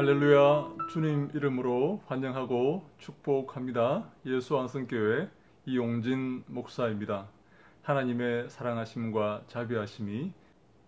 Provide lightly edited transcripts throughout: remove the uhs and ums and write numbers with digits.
할렐루야. 주님 이름으로 환영하고 축복합니다. 예수왕성교회 이용진 목사입니다. 하나님의 사랑하심과 자비하심이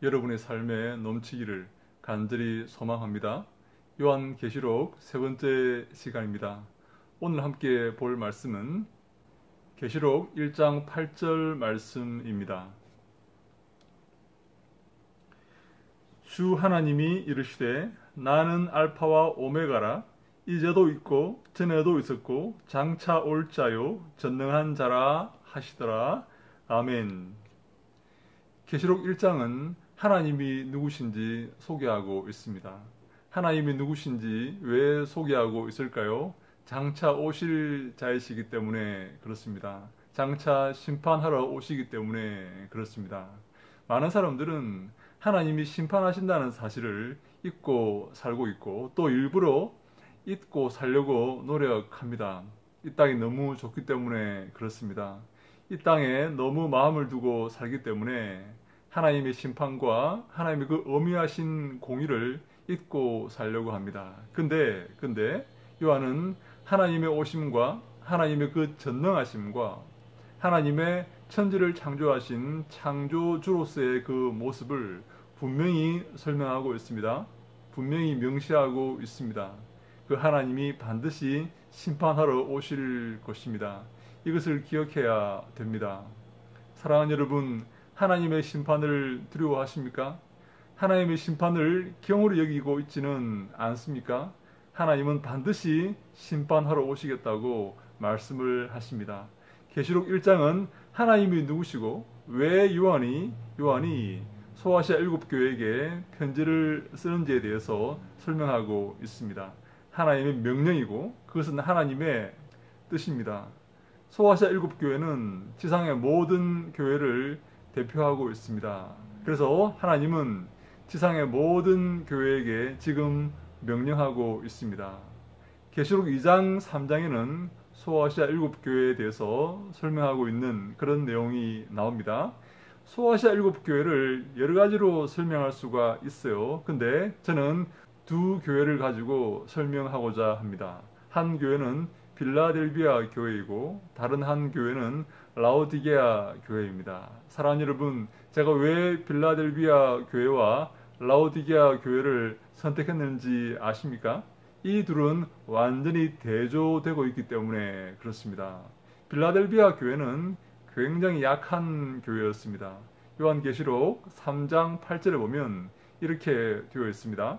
여러분의 삶에 넘치기를 간절히 소망합니다. 요한계시록 세 번째 시간입니다. 오늘 함께 볼 말씀은 계시록 1장 8절 말씀입니다. 주 하나님이 이르시되 나는 알파와 오메가라. 이제도 있고 전에도 있었고 장차 올 자요 전능한 자라 하시더라. 아멘. 계시록 1장은 하나님이 누구신지 소개하고 있습니다. 하나님이 누구신지 왜 소개하고 있을까요? 장차 오실 자이시기 때문에 그렇습니다. 장차 심판하러 오시기 때문에 그렇습니다. 많은 사람들은 하나님이 심판하신다는 사실을 잊고 살고 있고 또 일부러 잊고 살려고 노력합니다. 이 땅이 너무 좋기 때문에 그렇습니다. 이 땅에 너무 마음을 두고 살기 때문에 하나님의 심판과 하나님의 그 엄미하신 공의를 잊고 살려고 합니다. 근데 요한은 하나님의 오심과 하나님의 그 전능하심과 하나님의 천지를 창조하신 창조주로서의 그 모습을 분명히 설명하고 있습니다. 분명히 명시하고 있습니다. 그 하나님이 반드시 심판하러 오실 것입니다. 이것을 기억해야 됩니다. 사랑하는 여러분, 하나님의 심판을 두려워하십니까? 하나님의 심판을 경홀히 여기고 있지는 않습니까? 하나님은 반드시 심판하러 오시겠다고 말씀을 하십니다. 계시록 1장은 하나님이 누구시고 왜 요한이 소아시아 7교회에게 편지를 쓰는지에 대해서 설명하고 있습니다. 하나님의 명령이고 그것은 하나님의 뜻입니다. 소아시아 7교회는 지상의 모든 교회를 대표하고 있습니다. 그래서 하나님은 지상의 모든 교회에게 지금 명령하고 있습니다. 계시록 2장 3장에는 소아시아 7교회에 대해서 설명하고 있는 그런 내용이 나옵니다. 소아시아 7교회를 여러 가지로 설명할 수가 있어요. 근데 저는 두 교회를 가지고 설명하고자 합니다. 한 교회는 빌라델비아 교회이고 다른 한 교회는 라오디게아 교회입니다. 사랑하는 여러분, 제가 왜 빌라델비아 교회와 라오디게아 교회를 선택했는지 아십니까? 이 둘은 완전히 대조되고 있기 때문에 그렇습니다. 빌라델비아 교회는 굉장히 약한 교회였습니다. 요한계시록 3장 8절에 보면 이렇게 되어 있습니다.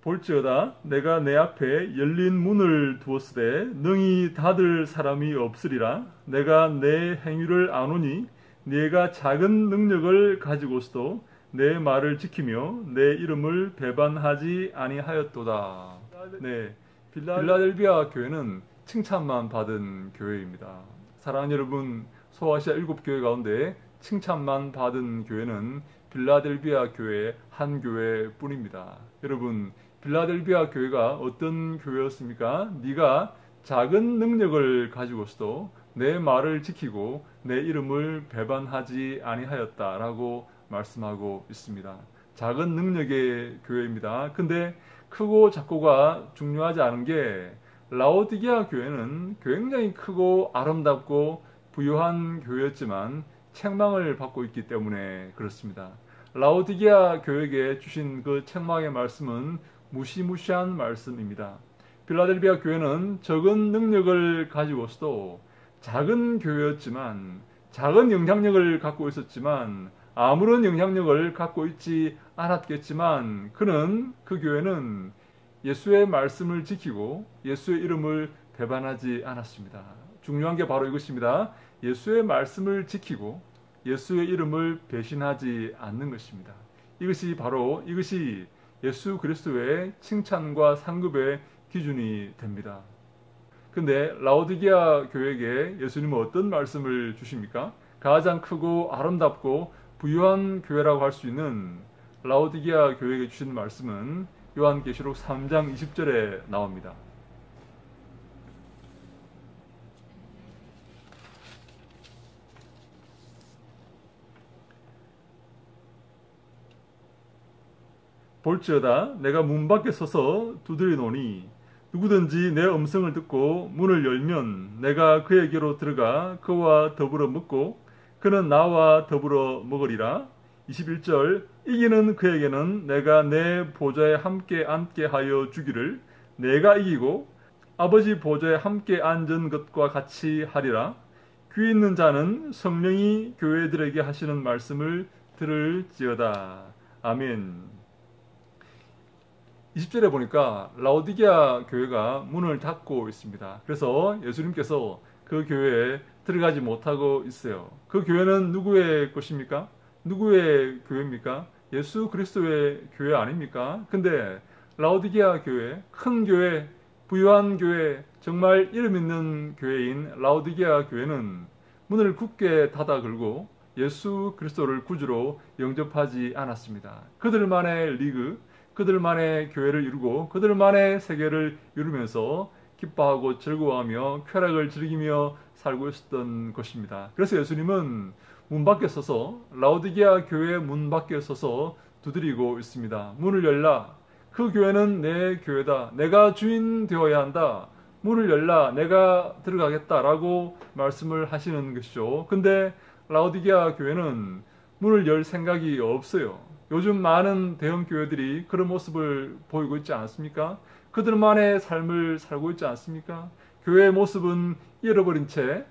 볼지어다 내가 내 앞에 열린 문을 두었으되 능히 닫을 사람이 없으리라. 내가 내 행위를 아노니 네가 작은 능력을 가지고서도 내 말을 지키며 내 이름을 배반하지 아니하였도다. 네, 빌라델비아 교회는 칭찬만 받은 교회입니다. 사랑하는 여러분, 소아시아 7교회 가운데 칭찬만 받은 교회는 빌라델비아 교회 한 교회뿐입니다. 여러분, 빌라델비아 교회가 어떤 교회였습니까? 네가 작은 능력을 가지고서도 내 말을 지키고 내 이름을 배반하지 아니하였다라고 말씀하고 있습니다. 작은 능력의 교회입니다. 근데 크고 작고가 중요하지 않은 게 라오디게아 교회는 굉장히 크고 아름답고 부유한 교회였지만 책망을 받고 있기 때문에 그렇습니다. 라오디게아 교회에게 주신 그 책망의 말씀은 무시무시한 말씀입니다. 빌라델비아 교회는 적은 능력을 가지고서도 작은 교회였지만 작은 영향력을 갖고 있었지만 아무런 영향력을 갖고 있지 않았겠지만 그 교회는 예수의 말씀을 지키고 예수의 이름을 배반하지 않았습니다. 중요한 게 바로 이것입니다. 예수의 말씀을 지키고 예수의 이름을 배신하지 않는 것입니다. 이것이 예수 그리스도의 칭찬과 상급의 기준이 됩니다. 근데 라오디게아 교회에게 예수님은 어떤 말씀을 주십니까? 가장 크고 아름답고 부유한 교회라고 할 수 있는 라오디게아 교회에게 주신 말씀은 요한계시록 3장 20절에 나옵니다. 볼지어다 내가 문 밖에 서서 두드리노니 누구든지 내 음성을 듣고 문을 열면 내가 그에게로 들어가 그와 더불어 먹고 그는 나와 더불어 먹으리라. 21절 이기는 그에게는 내가 내 보좌에 함께 앉게 하여 주기를 내가 이기고 아버지 보좌에 함께 앉은 것과 같이 하리라. 귀 있는 자는 성령이 교회들에게 하시는 말씀을 들을지어다. 아멘. 20절에 보니까 라오디게아 교회가 문을 닫고 있습니다. 그래서 예수님께서 그 교회에 들어가지 못하고 있어요. 그 교회는 누구의 것입니까? 누구의 교회입니까? 예수 그리스도의 교회 아닙니까? 근데 라오디게아 교회, 큰 교회, 부유한 교회, 정말 이름 있는 교회인 라오디게아 교회는 문을 굳게 닫아 걸고 예수 그리스도를 구주로 영접하지 않았습니다. 그들만의 리그, 그들만의 교회를 이루고 그들만의 세계를 이루면서 기뻐하고 즐거워하며 쾌락을 즐기며 살고 있었던 것입니다. 그래서 예수님은 문 밖에 서서 라오디게아 교회 문 밖에 서서 두드리고 있습니다. 문을 열라. 그 교회는 내 교회다. 내가 주인 되어야 한다. 문을 열라. 내가 들어가겠다라고 말씀을 하시는 것이죠. 근데 라오디게아 교회는 문을 열 생각이 없어요. 요즘 많은 대형 교회들이 그런 모습을 보이고 있지 않습니까? 그들만의 삶을 살고 있지 않습니까? 교회의 모습은 잃어버린 채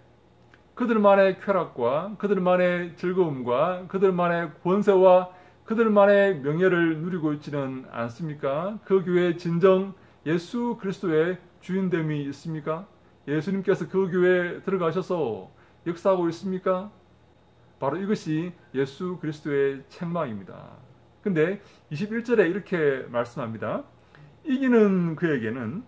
그들만의 쾌락과 그들만의 즐거움과 그들만의 권세와 그들만의 명예를 누리고 있지는 않습니까? 그 교회에 진정 예수 그리스도의 주인됨이 있습니까? 예수님께서 그 교회에 들어가셔서 역사하고 있습니까? 바로 이것이 예수 그리스도의 책망입니다. 근데 21절에 이렇게 말씀합니다. 이기는 그에게는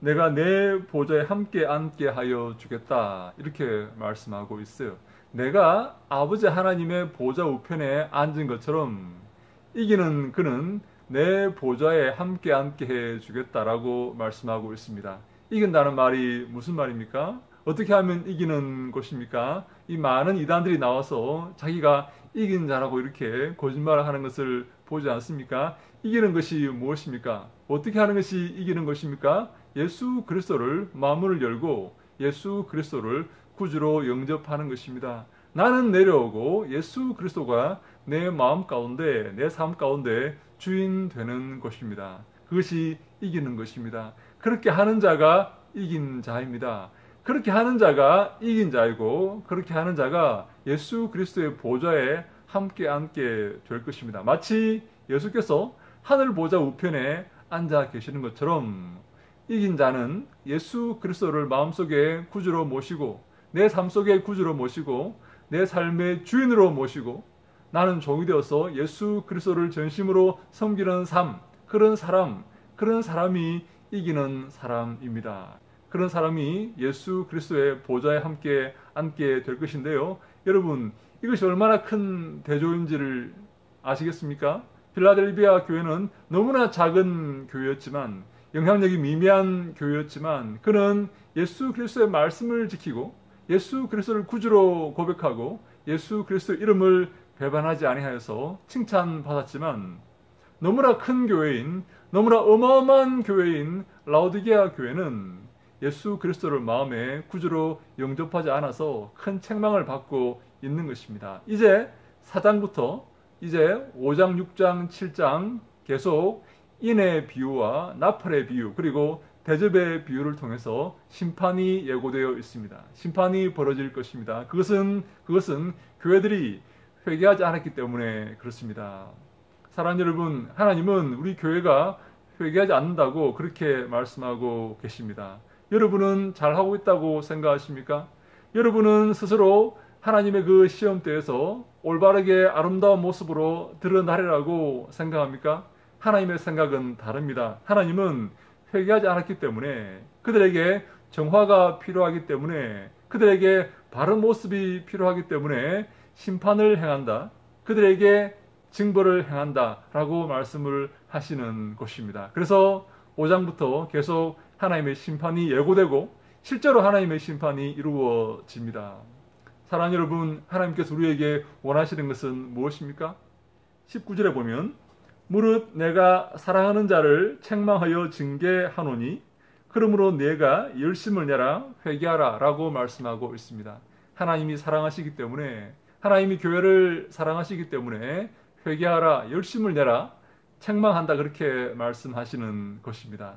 내가 내 보좌에 함께 앉게 하여 주겠다. 이렇게 말씀하고 있어요. 내가 아버지 하나님의 보좌 우편에 앉은 것처럼 이기는 그는 내 보좌에 함께 앉게 해 주겠다라고 말씀하고 있습니다. 이긴다는 말이 무슨 말입니까? 어떻게 하면 이기는 것입니까? 이 많은 이단들이 나와서 자기가 이긴 자라고 이렇게 거짓말을 하는 것을 보지 않습니까? 이기는 것이 무엇입니까? 어떻게 하는 것이 이기는 것입니까? 예수 그리스도를 마음을 열고 예수 그리스도를 구주로 영접하는 것입니다. 나는 내려오고 예수 그리스도가 내 마음 가운데 내 삶 가운데 주인 되는 것입니다. 그것이 이기는 것입니다. 그렇게 하는 자가 이긴 자입니다. 그렇게 하는 자가 이긴 자이고 그렇게 하는 자가 예수 그리스도의 보좌에 함께 앉게 될 것입니다. 마치 예수께서 하늘 보좌 우편에 앉아 계시는 것처럼 이긴 자는 예수 그리스도를 마음속에 구주로 모시고 내 삶 속에 구주로 모시고 내 삶의 주인으로 모시고 나는 종이 되어서 예수 그리스도를 전심으로 섬기는 삶, 그런 사람이 이기는 사람입니다. 그런 사람이 예수 그리스도의 보좌에 함께 앉게 될 것인데요. 여러분, 이것이 얼마나 큰 대조인지를 아시겠습니까? 필라델비아 교회는 너무나 작은 교회였지만 영향력이 미미한 교회였지만 그는 예수 그리스도의 말씀을 지키고 예수 그리스도를 구주로 고백하고 예수 그리스도의 이름을 배반하지 아니하여서 칭찬받았지만 너무나 큰 교회인 너무나 어마어마한 교회인 라오디게아 교회는 예수 그리스도를 마음에 구주로 영접하지 않아서 큰 책망을 받고 있는 것입니다. 이제 4장부터 이제 5장, 6장, 7장 계속 인의 비유와 나팔의 비유 그리고 대접의 비유를 통해서 심판이 예고되어 있습니다. 심판이 벌어질 것입니다. 그것은 교회들이 회개하지 않았기 때문에 그렇습니다. 사랑하는 여러분, 하나님은 우리 교회가 회개하지 않는다고 그렇게 말씀하고 계십니다. 여러분은 잘하고 있다고 생각하십니까? 여러분은 스스로 하나님의 그 시험대에서 올바르게 아름다운 모습으로 드러나리라고 생각합니까? 하나님의 생각은 다릅니다. 하나님은 회개하지 않았기 때문에 그들에게 정화가 필요하기 때문에 그들에게 바른 모습이 필요하기 때문에 심판을 행한다. 그들에게 징벌을 행한다. 라고 말씀을 하시는 것입니다. 그래서 5장부터 계속 하나님의 심판이 예고되고 실제로 하나님의 심판이 이루어집니다. 사랑하는 여러분, 하나님께서 우리에게 원하시는 것은 무엇입니까? 19절에 보면 무릇 내가 사랑하는 자를 책망하여 징계하노니 그러므로 내가 열심을 내라 회개하라 라고 말씀하고 있습니다. 하나님이 사랑하시기 때문에, 하나님이 교회를 사랑하시기 때문에 회개하라, 열심을 내라, 책망한다, 그렇게 말씀하시는 것입니다.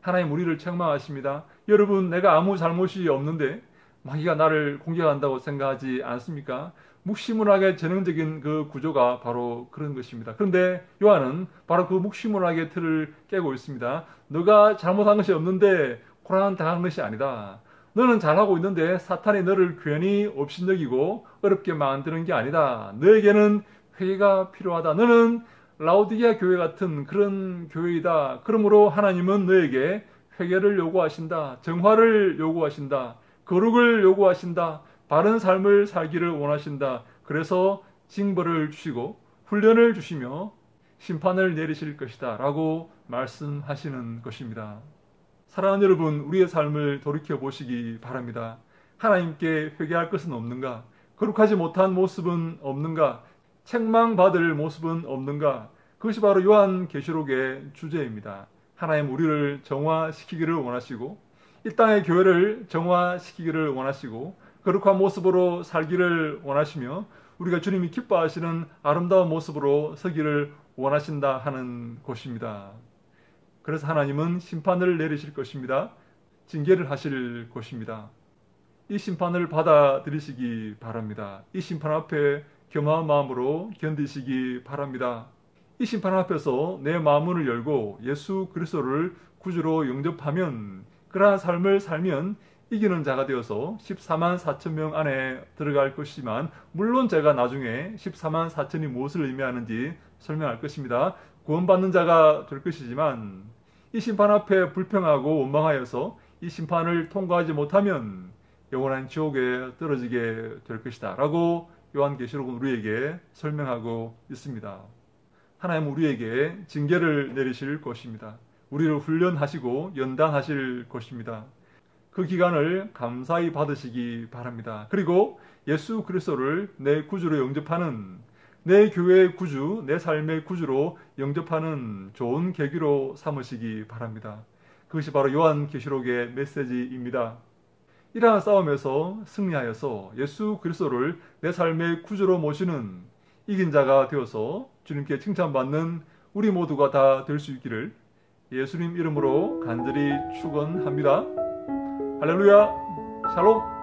하나님 우리를 책망하십니다. 여러분, 내가 아무 잘못이 없는데 마귀가 나를 공격한다고 생각하지 않습니까? 묵시문학의 전형적인 그 구조가 바로 그런 것입니다. 그런데 요한은 바로 그 묵시문학의 틀을 깨고 있습니다. 너가 잘못한 것이 없는데 고난 당한 것이 아니다. 너는 잘하고 있는데 사탄이 너를 괜히 업신여기고 어렵게 만드는 게 아니다. 너에게는 회개가 필요하다. 너는 라오디게아 교회 같은 그런 교회이다. 그러므로 하나님은 너에게 회개를 요구하신다. 정화를 요구하신다. 거룩을 요구하신다. 바른 삶을 살기를 원하신다. 그래서 징벌을 주시고 훈련을 주시며 심판을 내리실 것이다 라고 말씀하시는 것입니다. 사랑하는 여러분, 우리의 삶을 돌이켜 보시기 바랍니다. 하나님께 회개할 것은 없는가? 거룩하지 못한 모습은 없는가? 책망받을 모습은 없는가? 그것이 바로 요한계시록의 주제입니다. 하나님 우리를 정화시키기를 원하시고 이 땅의 교회를 정화시키기를 원하시고 거룩한 모습으로 살기를 원하시며 우리가 주님이 기뻐하시는 아름다운 모습으로 서기를 원하신다 하는 것입니다. 그래서 하나님은 심판을 내리실 것입니다. 징계를 하실 것입니다. 이 심판을 받아들이시기 바랍니다. 이 심판 앞에 겸허한 마음으로 견디시기 바랍니다. 이 심판 앞에서 내 마음문을 열고 예수 그리스도를 구주로 영접하면, 그러한 삶을 살면 이기는 자가 되어서 14만 4천 명 안에 들어갈 것이지만, 물론 제가 나중에 14만 4천이 무엇을 의미하는지 설명할 것입니다. 구원받는 자가 될 것이지만 이 심판 앞에 불평하고 원망하여서 이 심판을 통과하지 못하면 영원한 지옥에 떨어지게 될 것이다 라고 요한계시록은 우리에게 설명하고 있습니다. 하나님은 우리에게 징계를 내리실 것입니다. 우리를 훈련하시고 연단하실 것입니다. 그 기간을 감사히 받으시기 바랍니다. 그리고 예수 그리스도를 내 구주로 영접하는, 내 교회의 구주, 내 삶의 구주로 영접하는 좋은 계기로 삼으시기 바랍니다. 그것이 바로 요한계시록의 메시지입니다. 이러한 싸움에서 승리하여서 예수 그리스도를 내 삶의 구주로 모시는 이긴 자가 되어서 주님께 칭찬받는 우리 모두가 다 될 수 있기를 예수님 이름으로 간절히 축원합니다. 할렐루야, 샬롬.